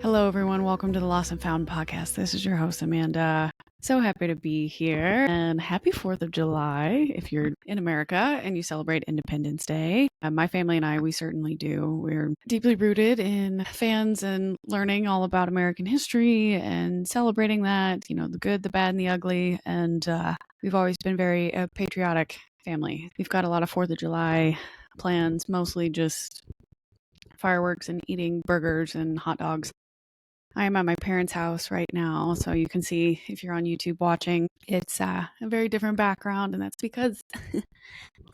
Hello, everyone. Welcome to the Lost and Found podcast. This is your host, Amanda. So happy to be here, and happy 4th of July if you're in America and you celebrate Independence Day. My family and I, we certainly do. We're deeply rooted in fans and learning all about American history and celebrating that, the good, the bad, and the ugly. And we've always been very patriotic family. We've got a lot of 4th of July plans, mostly just fireworks and eating burgers and hot dogs. I am at my parents' house right now, so you can see if you're on YouTube watching, it's a very different background, and that's because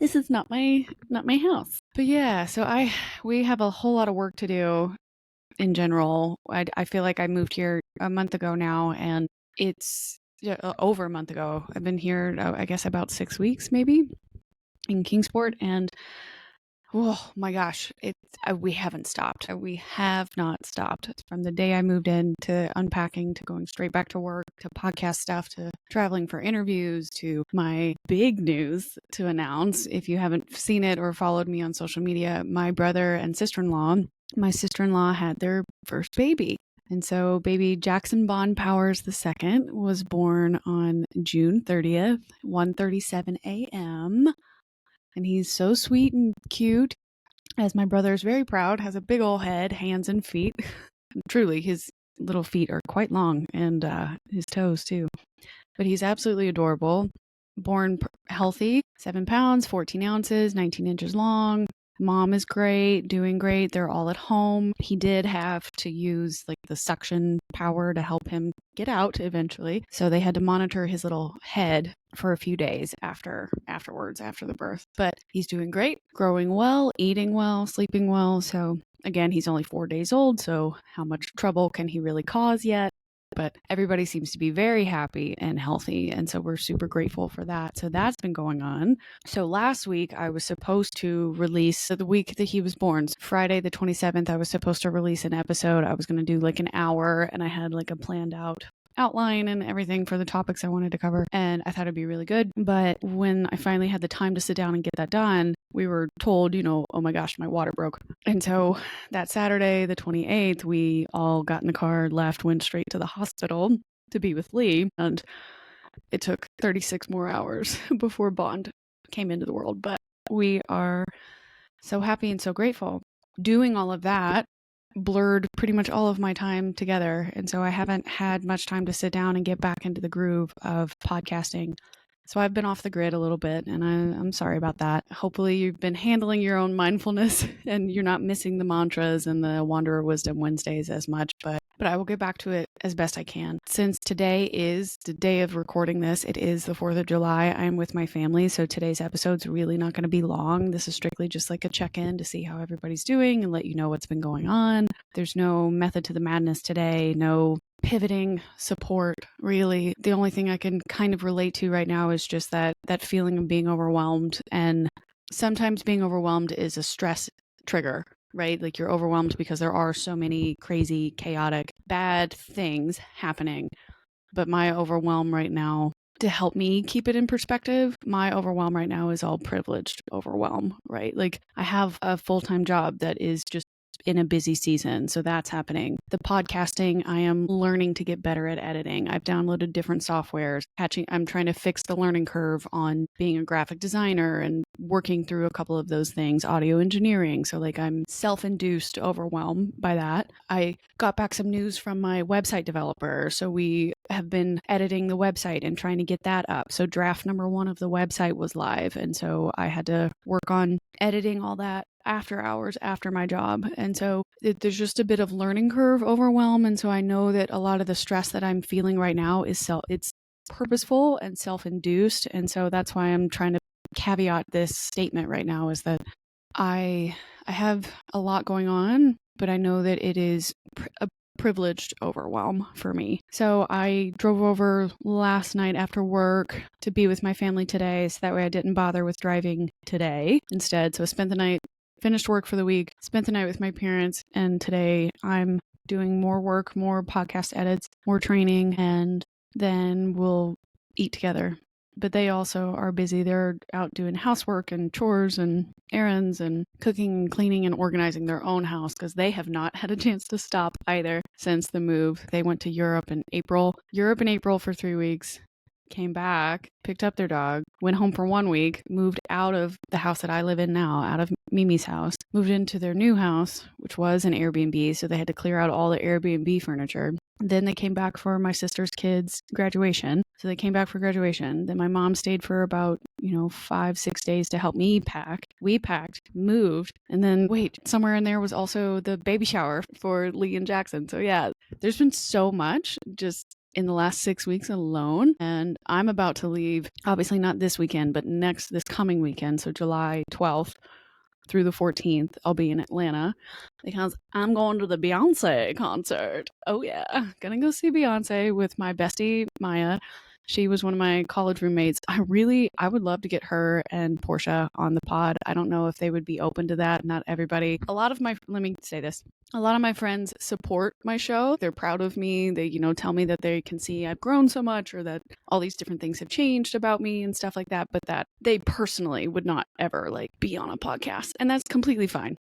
this is not my house. But yeah, so we have a whole lot of work to do in general. I feel like I moved here a month ago now, and it's over a month ago. I've been here, I guess, about 6 weeks maybe in Kingsport, and oh my gosh, we haven't stopped. We have not stopped. From the day I moved in to unpacking to going straight back to work to podcast stuff to traveling for interviews to my big news to announce. If you haven't seen it or followed me on social media, my brother and my sister-in-law had their first baby. And so baby Jackson Bond Powers II was born on June 30th, 1:37 a.m., and he's so sweet and cute, as my brother is very proud, has a big old head, hands and feet. Truly, his little feet are quite long, and his toes too. But he's absolutely adorable. Born healthy, 7 pounds, 14 ounces, 19 inches long. Mom is great, doing great. They're all at home. He did have to use the suction power to help him get out eventually. So they had to monitor his little head for a few days after the birth. But he's doing great, growing well, eating well, sleeping well. So again, he's only 4 days old. So how much trouble can he really cause yet? But everybody seems to be very happy and healthy. And so we're super grateful for that. So that's been going on. So last week I was supposed to release, the week that he was born, Friday the 27th, I was supposed to release an episode. I was going to do an hour, and I had a planned out outline and everything for the topics I wanted to cover, and I thought it'd be really good. But when I finally had the time to sit down and get that done, we were told, oh my gosh, my water broke. And so that Saturday, the 28th, we all got in the car, left, went straight to the hospital to be with Lee, and it took 36 more hours before Bond came into the world. But we are so happy and so grateful. Doing all of that blurred pretty much all of my time together. And so I haven't had much time to sit down and get back into the groove of podcasting. So I've been off the grid a little bit, and I'm sorry about that. Hopefully you've been handling your own mindfulness and you're not missing the mantras and the Wanderer Wisdom Wednesdays as much, but I will get back to it as best I can. Since today is the day of recording this, it is the 4th of July. I'm with my family, so today's episode's really not going to be long. This is strictly just a check-in to see how everybody's doing and let you know what's been going on. There's no method to the madness today, no pivoting support, really. The only thing I can kind of relate to right now is just that feeling of being overwhelmed. And sometimes being overwhelmed is a stress trigger, right? You're overwhelmed because there are so many crazy, chaotic, bad things happening. But my overwhelm right now, to help me keep it in perspective, my overwhelm right now is all privileged overwhelm, right? I have a full-time job that is just in a busy season. So that's happening. The podcasting, I am learning to get better at editing. I've downloaded different softwares. I'm trying to fix the learning curve on being a graphic designer and working through a couple of those things, audio engineering. So I'm self-induced overwhelmed by that. I got back some news from my website developer. So we have been editing the website and trying to get that up. So draft number 1 of the website was live. And so I had to work on editing all that after hours, after my job. And so there's just a bit of learning curve overwhelm. And so I know that a lot of the stress that I'm feeling right now is it's purposeful and self-induced. And so that's why I'm trying to caveat this statement right now, is that I have a lot going on, but I know that it is a privileged overwhelm for me. So I drove over last night after work to be with my family today, so that way I didn't bother with driving today instead. So I spent the night, finished work for the week, spent the night with my parents, and today I'm doing more work, more podcast edits, more training, and then we'll eat together but they also are busy. They're out doing housework and chores and errands and cooking and cleaning and organizing their own house because they have not had a chance to stop either since the move. They went to Europe in April for 3 weeks. Came back, picked up their dog, went home for 1 week, moved out of the house that I live in now, out of Mimi's house, moved into their new house, which was an Airbnb. So they had to clear out all the Airbnb furniture. Then they came back for my sister's kids' graduation. So they came back for graduation. Then my mom stayed for about, 5-6 days to help me pack. We packed, moved, and then somewhere in there was also the baby shower for Lee and Jackson. So yeah, there's been so much just in the last 6 weeks alone. And I'm about to leave, obviously not this weekend, but this coming weekend. So July 12th through the 14th, I'll be in Atlanta because I'm going to the Beyonce concert. Oh yeah, gonna go see Beyonce with my bestie, Maya. She was one of my college roommates. I would love to get her and Portia on the pod. I don't know if they would be open to that. Not everybody. Let me say this. A lot of my friends support my show. They're proud of me. They, tell me that they can see I've grown so much or that all these different things have changed about me and stuff like that, but that they personally would not ever be on a podcast. And that's completely fine.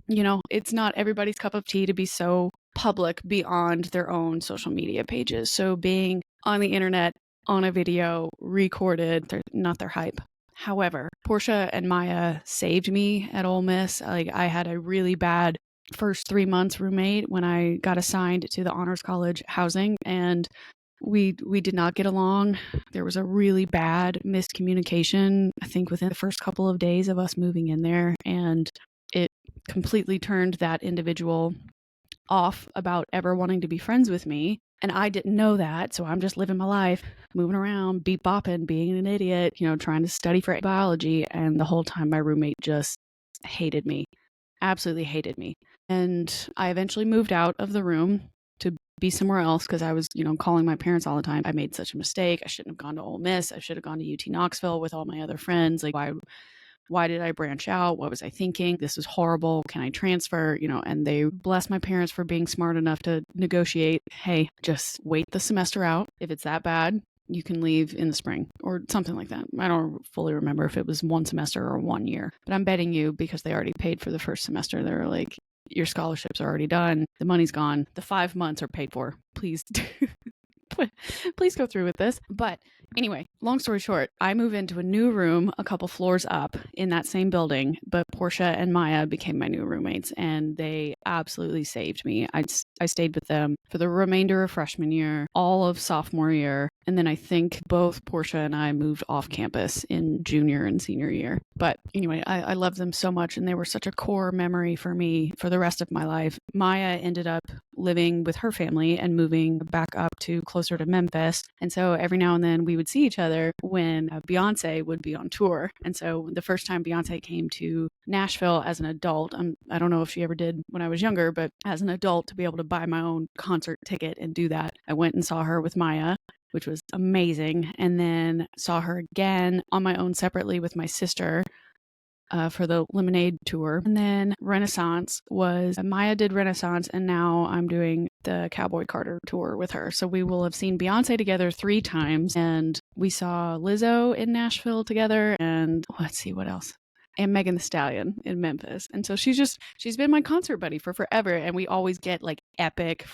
It's not everybody's cup of tea to be so public beyond their own social media pages. So being on the internet, on a video, recorded, they're not their hype. However, Portia and Maya saved me at Ole Miss. I had a really bad first 3 months roommate when I got assigned to the Honors College housing, and we did not get along. There was a really bad miscommunication, I think, within the first couple of days of us moving in there, and it completely turned that individual off about ever wanting to be friends with me. And I didn't know that. So I'm just living my life, moving around, beep bopping, being an idiot, trying to study for biology. And the whole time my roommate just hated me, absolutely hated me. And I eventually moved out of the room to be somewhere else because I was, calling my parents all the time. I made such a mistake. I shouldn't have gone to Ole Miss. I should have gone to UT Knoxville with all my other friends. Why did I branch out? What was I thinking? This is horrible. Can I transfer? And they bless my parents for being smart enough to negotiate. Hey, just wait the semester out. If it's that bad, you can leave in the spring or something like that. I don't fully remember if it was 1 semester or 1 year, but I'm betting you because they already paid for the first semester. They're like, your scholarships are already done. The money's gone. The 5 months are paid for. Please go through with this. But anyway, long story short, I move into a new room a couple floors up in that same building, but Portia and Maya became my new roommates and they absolutely saved me. I stayed with them for the remainder of freshman year, all of sophomore year, and then I think both Portia and I moved off campus in junior and senior year. But anyway, I love them so much and they were such a core memory for me for the rest of my life. Maya ended up living with her family and moving back up to closer to Memphis. And so every now and then we would see each other when Beyonce would be on tour. And so the first time Beyonce came to Nashville as an adult, I don't know if she ever did when I was younger, but as an adult to be able to buy my own concert ticket and do that, I went and saw her with Maya, which was amazing. And then saw her again on my own separately with my sister for the Lemonade tour. And then Renaissance was, Maya did Renaissance, and now I'm doing the Cowboy Carter tour with her. So we will have seen Beyonce together 3 times, and we saw Lizzo in Nashville together, and let's see what else. And Megan Thee Stallion in Memphis. And so she's been my concert buddy for forever. And we always get epic,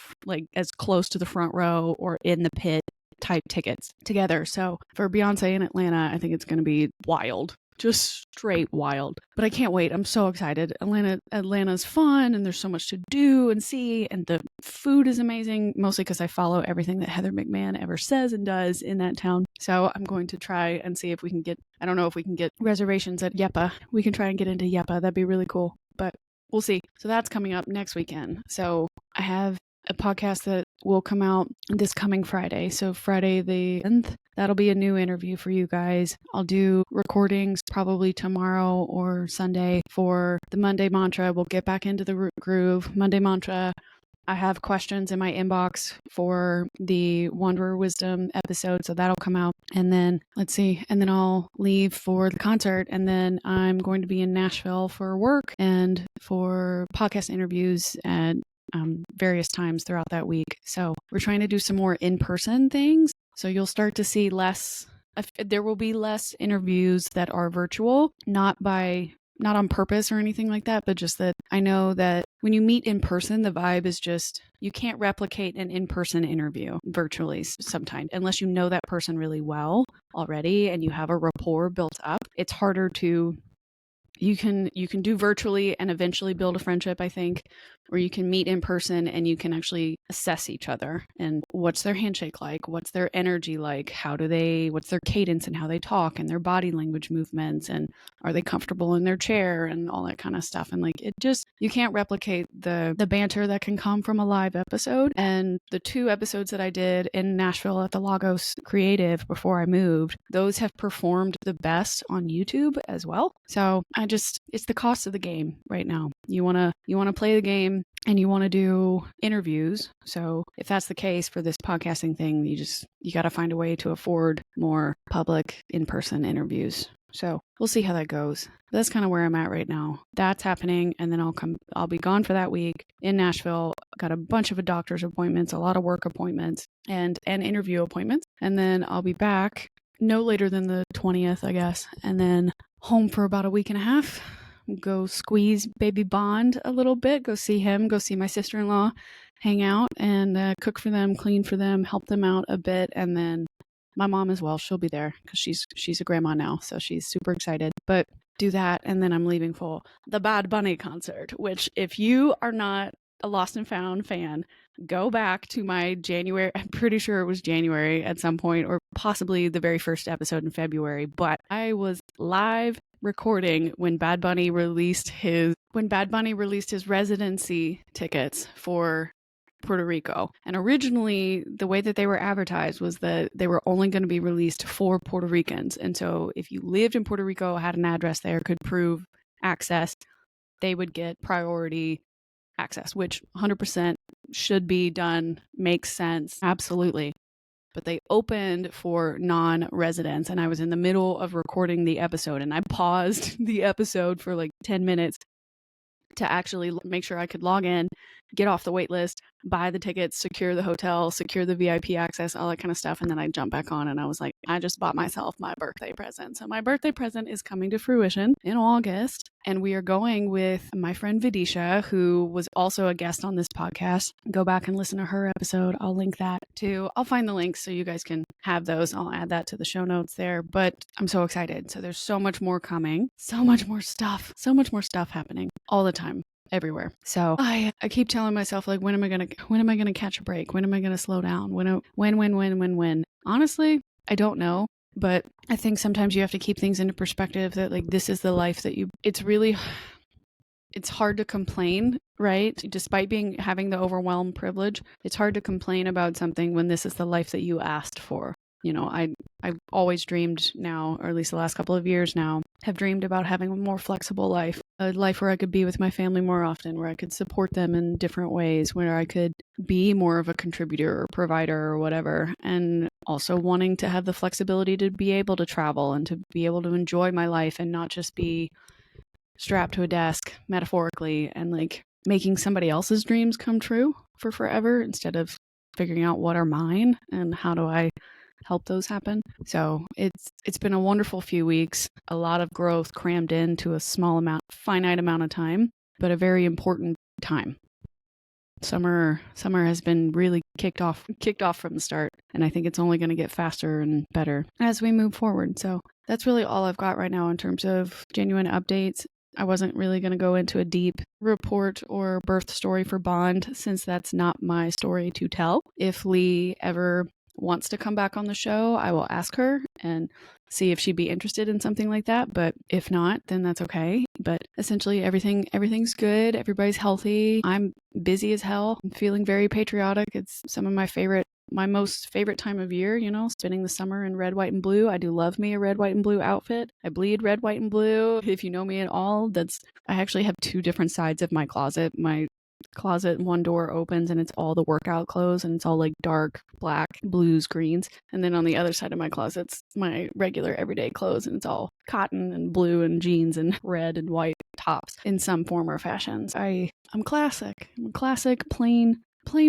as close to the front row or in the pit type tickets together. So for Beyonce in Atlanta, I think it's going to be wild. Just straight wild. But I can't wait. I'm so excited. Atlanta's fun and there's so much to do and see, and the food is amazing, mostly because I follow everything that Heather McMahon ever says and does in that town. So I'm going to try and see if we can get, I don't know if we can get reservations at Yepa. We can try and get into Yepa. That'd be really cool. But we'll see. So that's coming up next weekend. So I have a podcast that will come out this coming Friday. So Friday the 10th, that'll be a new interview for you guys. I'll do recordings probably tomorrow or Sunday for the Monday Mantra. We'll get back into the groove. Monday Mantra. I have questions in my inbox for the Wanderer Wisdom episode, so that'll come out. And then, let's see, and then I'll leave for the concert, and then I'm going to be in Nashville for work and for podcast interviews at various times throughout that week. So we're trying to do some more in-person things. So you'll start to see less there will be less interviews that are virtual, not on purpose or anything like that, but just that I know that when you meet in person, the vibe is just, you can't replicate an in-person interview virtually sometimes unless you know that person really well already and you have a rapport built up. It's harder to, you can do virtually and eventually build a friendship, I think, or you can meet in person and you can actually assess each other and what's their handshake like, what's their energy like, what's their cadence and how they talk and their body language movements, and are they comfortable in their chair and all that kind of stuff. And like, it just, you can't replicate the banter that can come from a live episode. And the 2 episodes that I did in Nashville at the Lagos Creative before I moved, those have performed the best on YouTube as well. So it's the cost of the game right now. You want to play the game and you want to do interviews. So if that's the case for this podcasting thing, you got to find a way to afford more public in-person interviews. So we'll see how that goes. That's kind of where I'm at right now. That's happening. And then I'll be gone for that week in Nashville. Got a bunch of doctor's appointments, a lot of work appointments and interview appointments. And then I'll be back no later than the 20th, I guess. And then home for about a week and a half. Go squeeze baby Bond a little bit, go see him, go see my sister-in-law, hang out and cook for them, clean for them, help them out a bit. And then my mom as well, she'll be there because she's a grandma now, so she's super excited. But do that, and then I'm leaving for the Bad Bunny concert, which if you are not a Lost and Found fan, go back to my January, I'm pretty sure it was January at some point, or possibly the very first episode in February, but I was live recording when Bad Bunny released his residency tickets for Puerto Rico. And originally, the way that they were advertised was that they were only going to be released for Puerto Ricans. And so if you lived in Puerto Rico, had an address there, could prove access, they would get priority access, which 100% should be done, makes sense, absolutely. But they opened for non-residents, and I was in the middle of recording the episode, and I paused the episode for like 10 minutes to actually make sure I could log in, get off the wait list, buy the tickets, secure the hotel, secure the VIP access, all that kind of stuff. And then I jumped back on and I was like, I just bought myself my birthday present. So my birthday present is coming to fruition in August. And we are going with my friend Vidisha, who was also a guest on this podcast. Go back and listen to her episode. I'll link that too. I'll find the links so you guys can have those. I'll add that to the show notes there. But I'm so excited. So there's so much more coming, so much more stuff happening all the time. Everywhere. So I keep telling myself, like, when am I gonna catch a break? When am I gonna slow down? When? Honestly, I don't know. But I think sometimes you have to keep things into perspective that like this is the life that it's hard to complain, right? Despite having the overwhelmed privilege, it's hard to complain about something when this is the life that you asked for. You know, I've always dreamed now, or at least the last couple of years now, have dreamed about having a more flexible life, a life where I could be with my family more often, where I could support them in different ways, where I could be more of a contributor or provider or whatever, and also wanting to have the flexibility to be able to travel and to be able to enjoy my life and not just be strapped to a desk, metaphorically, and like making somebody else's dreams come true for forever instead of figuring out what are mine and how do I help those happen. So it's been a wonderful few weeks, a lot of growth crammed into a finite amount of time, but a very important time. Summer has been really kicked off from the start, and I think it's only going to get faster and better as we move forward. So that's really all I've got right now in terms of genuine updates. I wasn't really going to go into a deep report or birth story for Bond, since that's not my story to tell. If Lee ever wants to come back on the show, I will ask her and see if she'd be interested in something like that. But if not, then that's okay. But essentially everything's good. Everybody's healthy. I'm busy as hell. I'm feeling very patriotic. It's some of my most favorite time of year, you know, spending the summer in red, white, and blue. I do love me a red, white, and blue outfit. I bleed red, white, and blue. If you know me at all, I actually have 2 different sides of my closet. My closet, one door opens and it's all the workout clothes and it's all like dark black, blues, greens, and then on the other side of my closet's my regular everyday clothes and it's all cotton and blue and jeans and red and white tops in some form or fashion. I'm classic. I'm a classic plain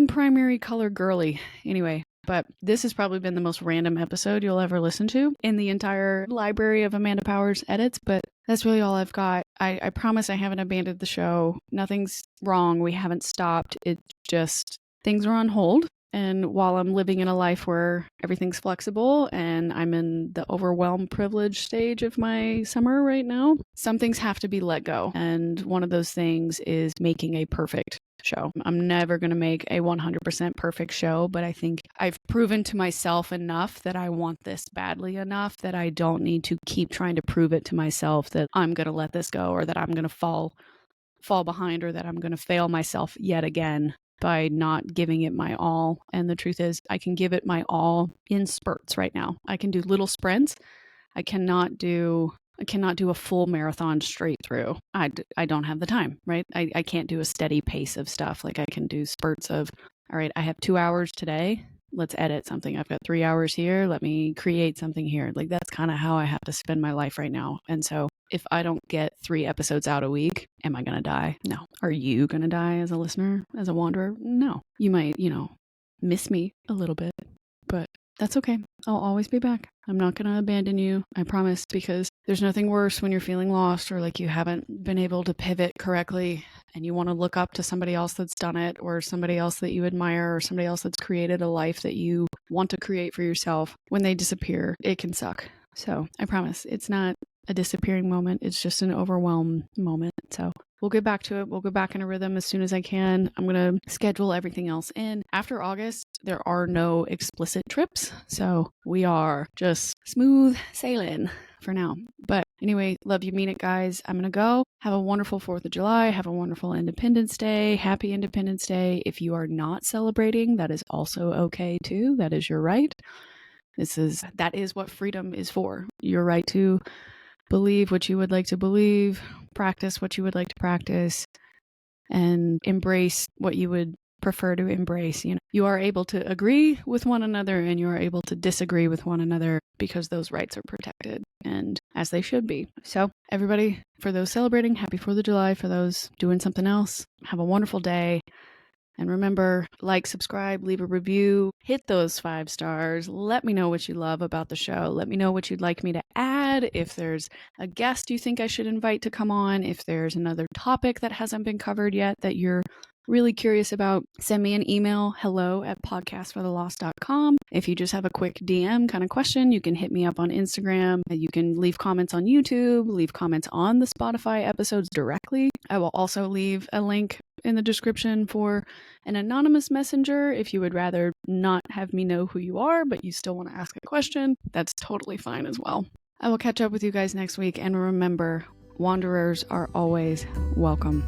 primary color girly. Anyway, But this has probably been the most random episode you'll ever listen to in the entire library of Amanda Powers edits, but that's really all I've got. I promise I haven't abandoned the show. Nothing's wrong. We haven't stopped. It's just things are on hold. And while I'm living in a life where everything's flexible and I'm in the overwhelmed privilege stage of my summer right now, some things have to be let go. And one of those things is making a perfect show. I'm never going to make a 100% perfect show, but I think I've proven to myself enough that I want this badly enough that I don't need to keep trying to prove it to myself that I'm going to let this go or that I'm going to fall behind or that I'm going to fail myself yet again by not giving it my all. And the truth is, I can give it my all in spurts right now. I can do little sprints. I cannot do a full marathon straight through. I don't have the time, right? I can't do a steady pace of stuff. Like I can do spurts of, all right, I have 2 hours today. Let's edit something. I've got 3 hours here. Let me create something here. Like that's kind of how I have to spend my life right now. And so if I don't get 3 episodes out a week, am I going to die? No. Are you going to die as a listener, as a wanderer? No. You might, miss me a little bit, but that's okay. I'll always be back. I'm not going to abandon you. I promise, because there's nothing worse when you're feeling lost or like you haven't been able to pivot correctly and you want to look up to somebody else that's done it or somebody else that you admire or somebody else that's created a life that you want to create for yourself. When they disappear, it can suck. So I promise it's not a disappearing moment. It's just an overwhelmed moment. So we'll get back to it. We'll go back in a rhythm as soon as I can. I'm going to schedule everything else in. After August, there are no explicit trips. So we are just smooth sailing for now. But anyway, love you, mean it, guys. I'm going to go. Have a wonderful 4th of July. Have a wonderful Independence Day. Happy Independence Day. If you are not celebrating, that is also okay too. That is your right. That is what freedom is for. Your right to believe what you would like to believe, practice what you would like to practice, and embrace what you would prefer to embrace. You are able to agree with one another and you are able to disagree with one another because those rights are protected, and as they should be. So everybody, for those celebrating, happy 4th of July. For those doing something else, have a wonderful day. And remember, like, subscribe, leave a review, hit those 5 stars. Let me know what you love about the show. Let me know what you'd like me to add. If there's a guest you think I should invite to come on, if there's another topic that hasn't been covered yet that you're really curious about, send me an email, hello@podcastforthelost.com. If you just have a quick DM kind of question, you can hit me up on Instagram. You can leave comments on YouTube, leave comments on the Spotify episodes directly. I will also leave a link in the description for an anonymous messenger if you would rather not have me know who you are, but you still want to ask a question. That's totally fine as well. I will catch up with you guys next week, and remember, wanderers are always welcome.